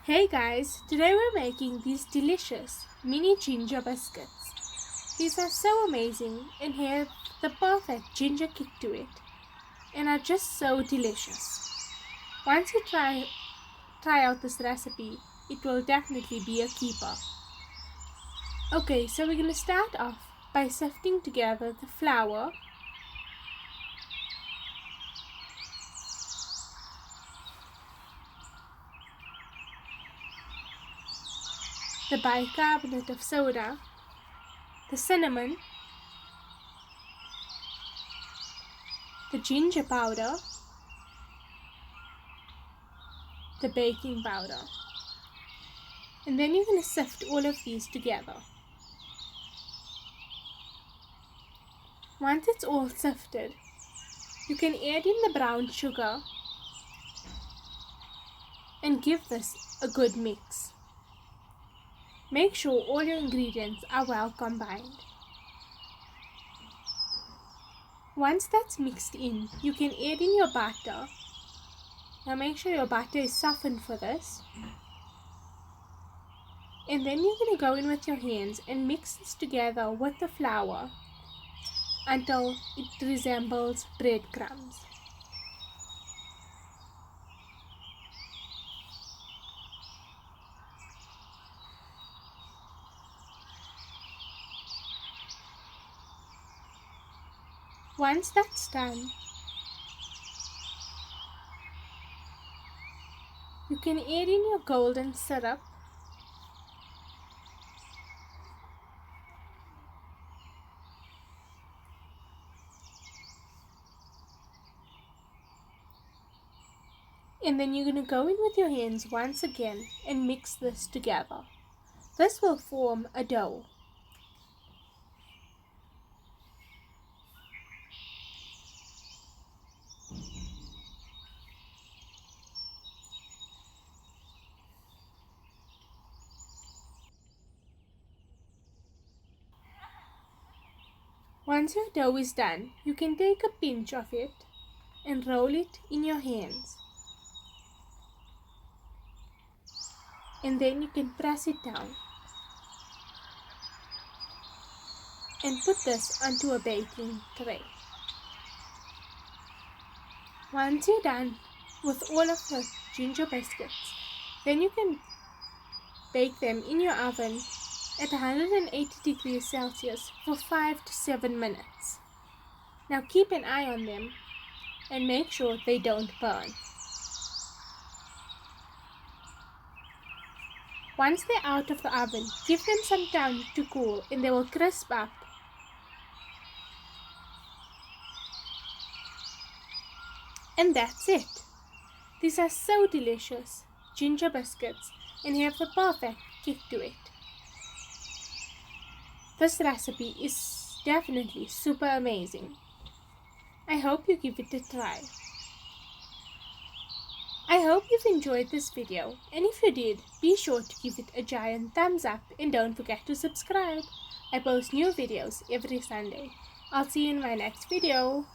Hey guys, today we're making these delicious mini ginger biscuits. These are so amazing and have the perfect ginger kick to it and are just so delicious. Once you try out this recipe, it will definitely be a keeper. Okay, so we're going to start off by sifting together the flour, the bicarbonate of soda, the cinnamon, the ginger powder, the baking powder, and then you're going to sift all of these together. Once it's all sifted, you can add in the brown sugar and give this a good mix. Make sure all your ingredients are well combined. Once that's mixed in, you can add in your butter. Now make sure your butter is softened for this. And then you're going to go in with your hands and mix this together with the flour until it resembles breadcrumbs. Once that's done, you can add in your golden syrup and then you're going to go in with your hands once again and mix this together. This will form a dough. Once your dough is done, you can take a pinch of it and roll it in your hands. And then you can press it down and put this onto a baking tray. Once you're done with all of the ginger biscuits, then you can bake them in your oven at 180 degrees Celsius for 5 to 7 minutes. Now keep an eye on them and make sure they don't burn. Once they're out of the oven, give them some time to cool and they will crisp up. And that's it. These are so delicious ginger biscuits and have the perfect kick to it. This recipe is definitely super amazing. I hope you give it a try. I hope you've enjoyed this video, and if you did, be sure to give it a giant thumbs up and don't forget to subscribe. I post new videos every Sunday. I'll see you in my next video.